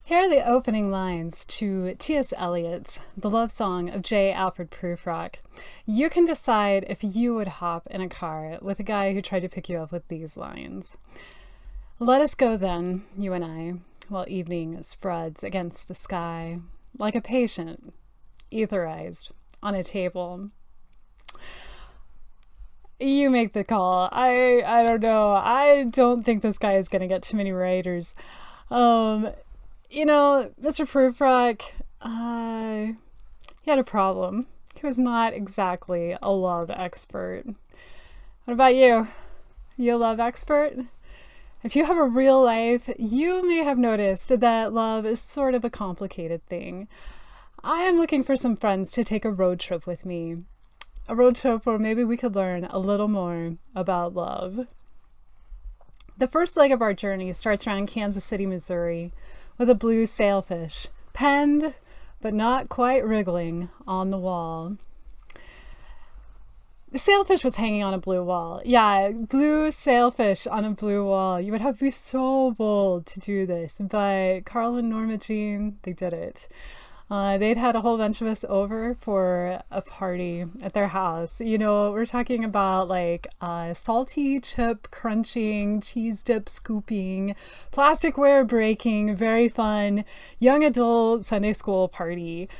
Here are the opening lines to T.S. Eliot's The Love Song of J. Alfred Prufrock. You can decide if you would hop in a car with a guy who tried to pick you up with these lines. Let us go then, you and I, while evening spreads against the sky, like a patient, etherized, on a table. You make the call. I don't know. I don't think this guy is going to get too many writers. Mr. Prufrock, he had a problem. He was not exactly a love expert. What about you? You a love expert? If you have a real life, you may have noticed that love is sort of a complicated thing. I am looking for some friends to take a road trip with me. A road trip where maybe we could learn a little more about love. The first leg of our journey starts around Kansas City, Missouri, with a blue sailfish, penned but not quite wriggling on the wall. The sailfish was hanging on a blue wall. Yeah, blue sailfish on a blue wall. You would have to be so bold to do this, but Carl and Norma Jean, they did it. They'd had a whole bunch of us over for a party at their house. You know, we're talking about like salty chip crunching, cheese dip scooping, plasticware breaking, very fun young adult Sunday school party.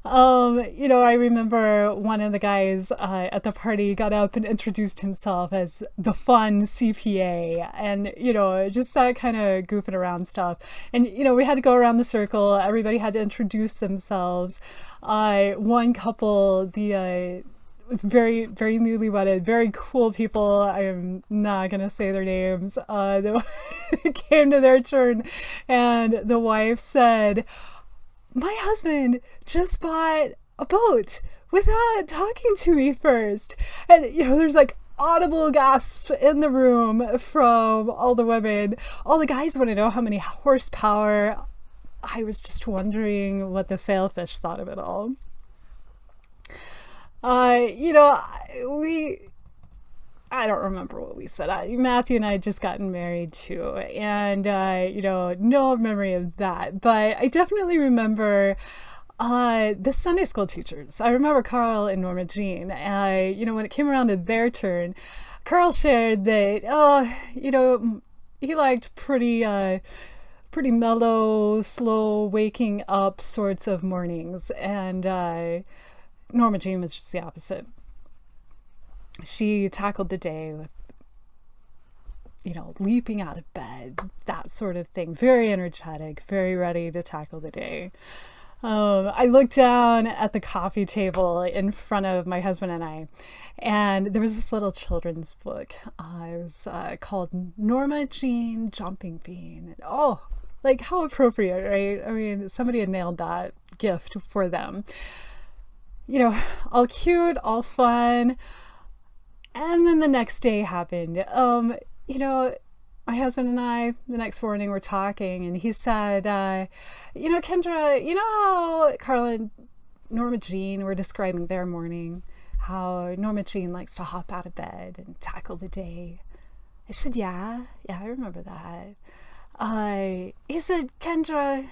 I remember one of the guys at the party got up and introduced himself as the fun CPA, and, just that kind of goofing around stuff. And, we had to go around the circle. Everybody had to introduce themselves. One couple, was very, very newlywed, very cool people. I am not going to say their names. They came to their turn, and the wife said, my husband just bought a boat without talking to me first. And, there's like audible gasps in the room from all the women. All the guys want to know how many horsepower. I was just wondering what the sailfish thought of it all. I don't remember what we said. Matthew and I had just gotten married too. And, no memory of that. But I definitely remember the Sunday school teachers. I remember Carl and Norma Jean. When it came around to their turn, Carl shared that, he liked pretty mellow, slow, waking up sorts of mornings. And Norma Jean was just the opposite. She tackled the day with, leaping out of bed, that sort of thing. Very energetic, very ready to tackle the day. I looked down at the coffee table in front of my husband and I, and there was this little children's book. It was called Norma Jean Jumping Bean. Oh, like how appropriate, right? I mean, somebody had nailed that gift for them. All cute, all fun. And then the next day happened. My husband and I, the next morning, were talking, and he said, Kendra, you know how Carl and Norma Jean were describing their morning, how Norma Jean likes to hop out of bed and tackle the day? I said, yeah, I remember that. He said, Kendra,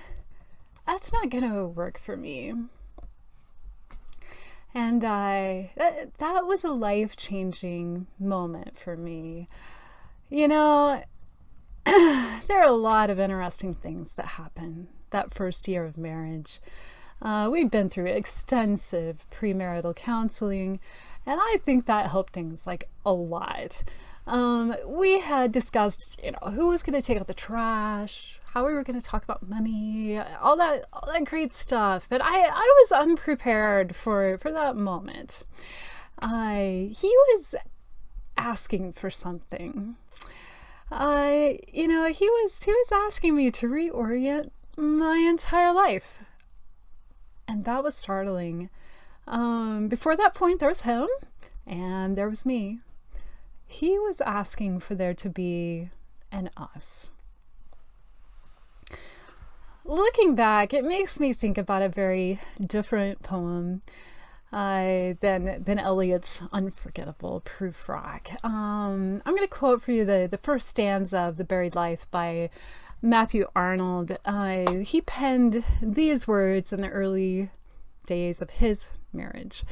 that's not going to work for me. And that was a life-changing moment for me. There are a lot of interesting things that happen that first year of marriage. We'd been through extensive premarital counseling, and I think that helped things like a lot. We had discussed, who was going to take out the trash, how we were going to talk about money, all that great stuff. But I was unprepared for that moment. He was asking for something. He was asking me to reorient my entire life. And that was startling. Before that point, there was him and there was me. He was asking for there to be an us. Looking back, it makes me think about a very different poem than Eliot's unforgettable Prufrock. I'm going to quote for you the first stanza of The Buried Life by Matthew Arnold, he penned these words in the early days of his marriage.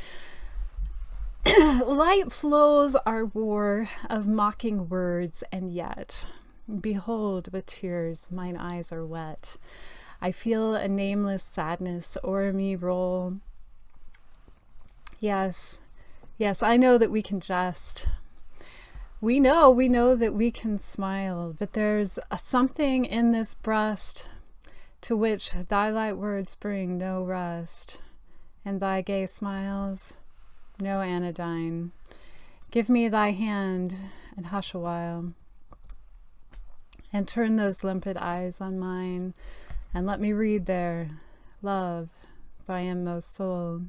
Light flows our war of mocking words, and yet, behold, with tears mine eyes are wet. I feel a nameless sadness o'er me roll. Yes, yes, I know that we can jest. We know that we can smile, but there's a something in this breast to which thy light words bring no rest, and thy gay smiles no anodyne. Give me thy hand and hush a while, and turn those limpid eyes on mine, and let me read there, love, thy inmost soul.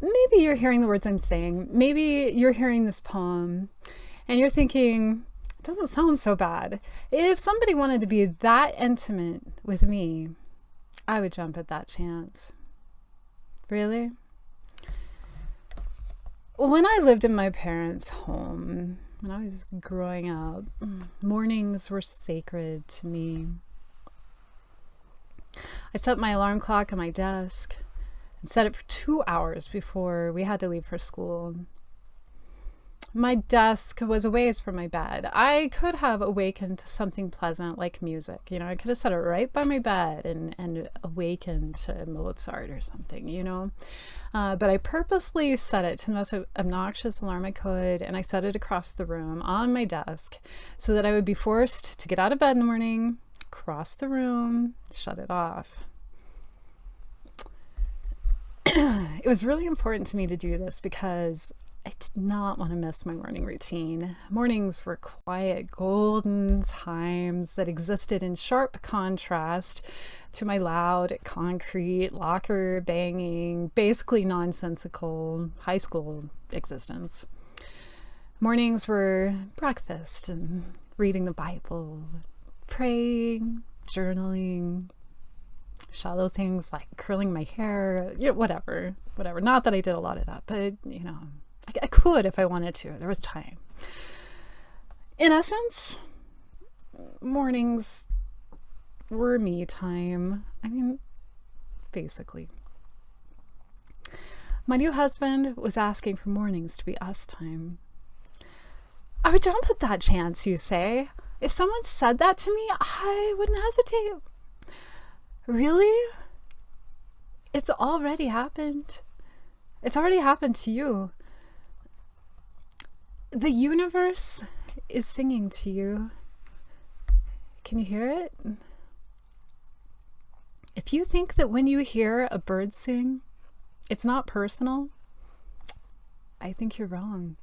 Maybe you're hearing the words I'm saying. Maybe you're hearing this poem and you're thinking, it doesn't sound so bad. If somebody wanted to be that intimate with me, I would jump at that chance. Really? When I lived in my parents' home, when I was growing up, mornings were sacred to me. I set my alarm clock on my desk and set it for 2 hours before we had to leave for school. My desk was a ways from my bed. I could have awakened to something pleasant like music. You know, I could have set it right by my bed and awakened to Mozart or something, you know. But I purposely set it to the most obnoxious alarm I could, and I set it across the room on my desk so that I would be forced to get out of bed in the morning, cross the room, shut it off. It was really important to me to do this because I did not want to miss my morning routine. Mornings were quiet, golden times that existed in sharp contrast to my loud, concrete, locker banging, basically nonsensical high school existence. Mornings were breakfast and reading the Bible, praying, journaling, shallow things like curling my hair, you know, whatever. Not that I did a lot of that, but, you know, I could if I wanted to. There was time. In essence, mornings were me time. I mean, basically. My new husband was asking for mornings to be us time. I would jump at that chance, you say. If someone said that to me, I wouldn't hesitate. Really? It's already happened. It's already happened to you. The universe is singing to you. Can you hear it? If you think that when you hear a bird sing, it's not personal, I think you're wrong.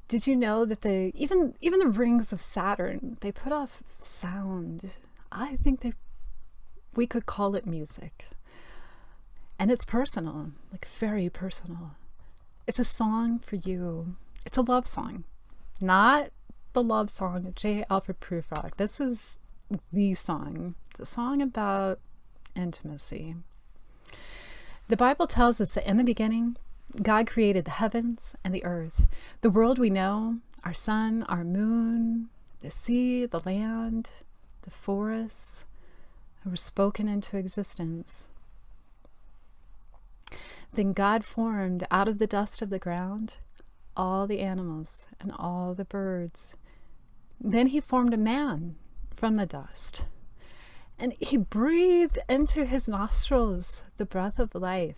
Did you know that even the rings of Saturn, they put off sound? I think we could call it music. And it's personal, like very personal. It's a song for you. It's a love song, not the love song of J. Alfred Prufrock. This is the song about intimacy. The Bible tells us that in the beginning, God created the heavens and the earth, the world we know, our sun, our moon, the sea, the land, the forests, were spoken into existence. Then God formed out of the dust of the ground all the animals and all the birds. Then he formed a man from the dust, and he breathed into his nostrils the breath of life.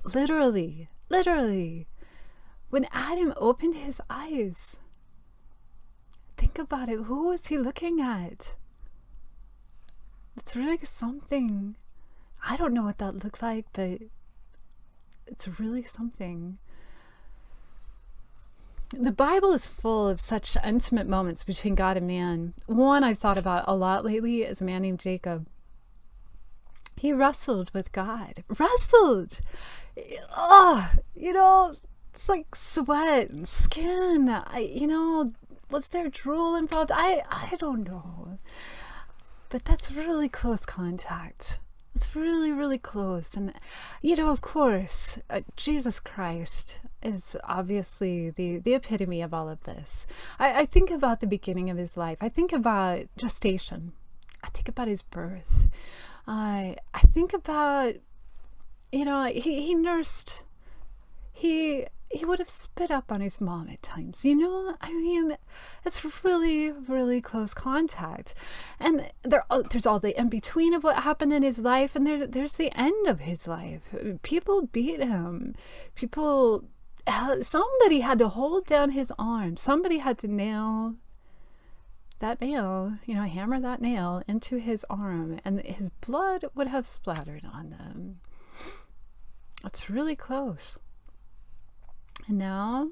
Literally, when Adam opened his eyes, think about it, who was he looking at? It's really something. I don't know what that looked like, but it's really something. The Bible is full of such intimate moments between God and man. One I've thought about a lot lately is a man named Jacob. He wrestled with God. Wrestled! Oh, you know, it's like sweat and skin. Was there drool involved? I don't know. But that's really close contact. It's really, really close. And, of course, Jesus Christ is obviously the epitome of all of this. I think about the beginning of his life. I think about gestation. I think about his birth. I think about, he nursed, he would have spit up on his mom at times, I mean, it's really, really close contact. And there's all the in-between of what happened in his life, and there's the end of his life. People beat him. Somebody had to hold down his arm. Somebody had to hammer that nail into his arm, and his blood would have splattered on them. It's really close. And now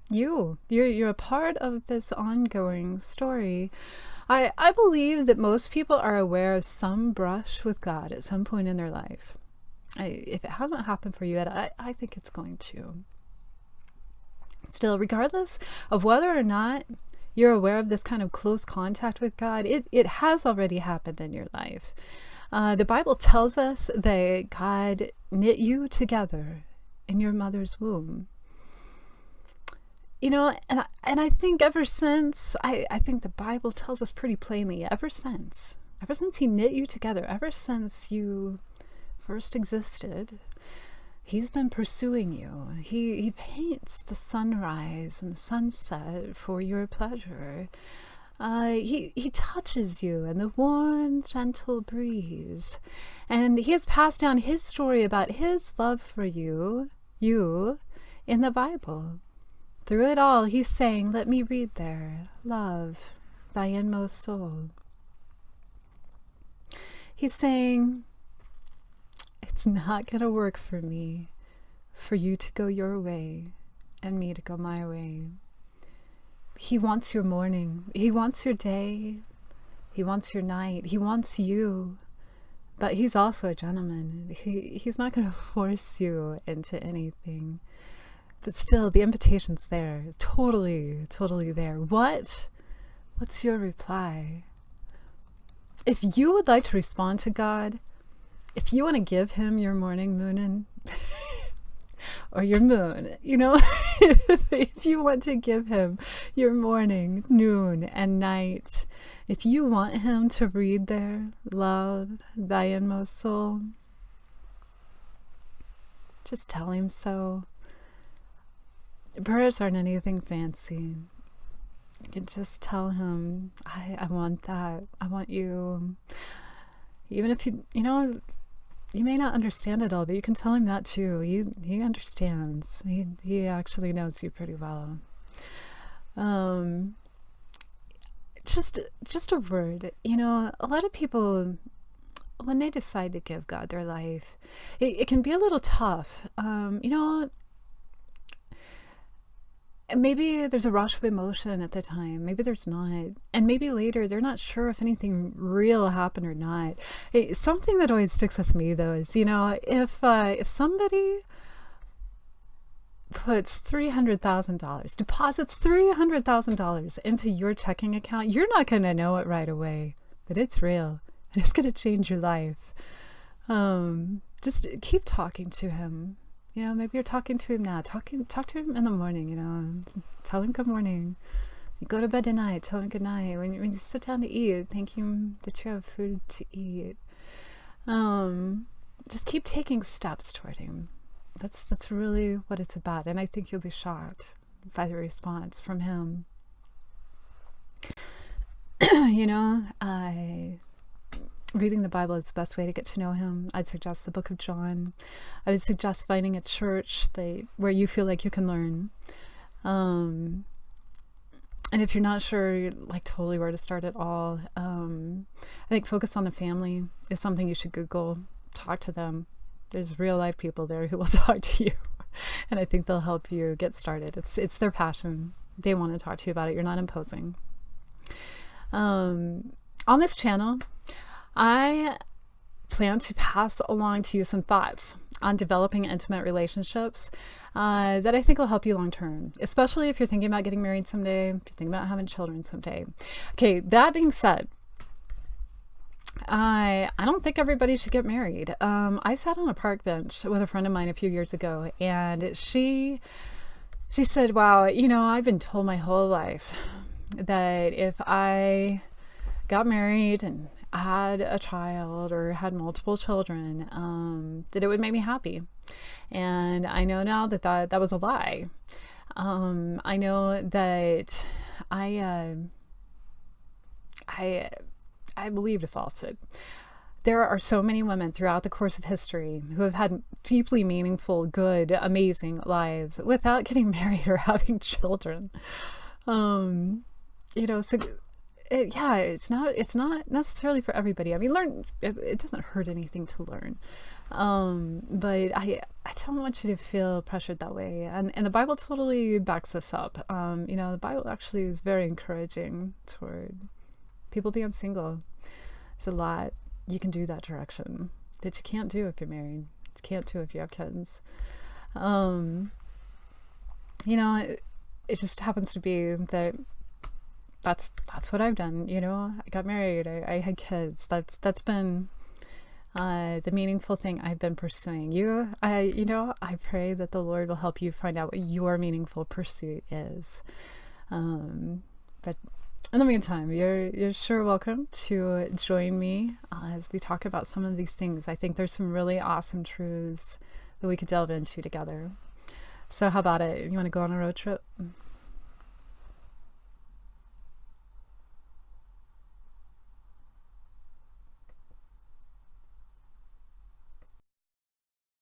you're a part of this ongoing story. I believe that most people are aware of some brush with God at some point in their life. If it hasn't happened for you yet, I think it's going to. Still, regardless of whether or not you're aware of this kind of close contact with God, it has already happened in your life. The Bible tells us that God knit you together in your mother's womb. And I think ever since, I think the Bible tells us pretty plainly, ever since he knit you together, ever since you first existed, he's been pursuing you. He paints the sunrise and the sunset for your pleasure. He touches you in the warm, gentle breeze. And he has passed down his story about his love for you in the Bible. Through it all, he's saying, let me read there, love thy inmost soul. He's saying, it's not going to work for me, for you to go your way and me to go my way. He wants your morning. He wants your day. He wants your night. He wants you. But he's also a gentleman. He's not going to force you into anything. But still, the invitation's there. It's totally, totally there. What's your reply? If you would like to respond to God, if you want to give him your morning, moon, or your moon, if you want to give him your morning, noon, and night, if you want him to read there, love thy inmost soul, just tell him so. Prayers aren't anything fancy. You can just tell him, I want that. I want you. Even if you may not understand it all, but you can tell him that too. He understands. He actually knows you pretty well. Just a word. A lot of people, when they decide to give God their life, it can be a little tough. Maybe there's a rush of emotion at the time. Maybe there's not. And maybe later they're not sure if anything real happened or not. Something that always sticks with me, though, is, if somebody puts $300,000, deposits $300,000 into your checking account, you're not going to know it right away. But it's real. And it's going to change your life. Just keep talking to him. Maybe you're talking to him now. Talk to him in the morning, Tell him good morning. You go to bed tonight, tell him good night. When you sit down to eat, thank him that you have food to eat. Just keep taking steps toward him. That's really what it's about. And I think you'll be shocked by the response from him. Reading the Bible is the best way to get to know him. I'd suggest the book of John. I would suggest finding a church where you feel like you can learn. And if you're not sure, totally where to start at all, I think Focus on the Family is something you should Google. Talk to them. There's real life people there who will talk to you. And I think they'll help you get started. It's their passion. They want to talk to you about it. You're not imposing. On this channel, I plan to pass along to you some thoughts on developing intimate relationships that I think will help you long term, especially if you're thinking about getting married someday, if you're thinking about having children someday. Okay, that being said, I don't think everybody should get married. I sat on a park bench with a friend of mine a few years ago, and she said, "Wow, I've been told my whole life that if I got married and had a child or had multiple children, that it would make me happy. And I know now that was a lie. I know that I, I, I believed a falsehood. There are so many women throughout the course of history who have had deeply meaningful, good, amazing lives without getting married or having children. So yeah, it's not necessarily for everybody. I mean, it doesn't hurt anything to learn. But I don't want you to feel pressured that way. And the Bible totally backs this up. The Bible actually is very encouraging toward people being single. There's a lot you can do that direction that you can't do if you're married. You can't do if you have kids. It just happens to be that that's what I've done. I got married. I had kids. That's been the meaningful thing I've been pursuing. I pray that the Lord will help you find out what your meaningful pursuit is. But in the meantime, you're sure welcome to join me as we talk about some of these things. I think there's some really awesome truths that we could delve into together. So how about it? You want to go on a road trip?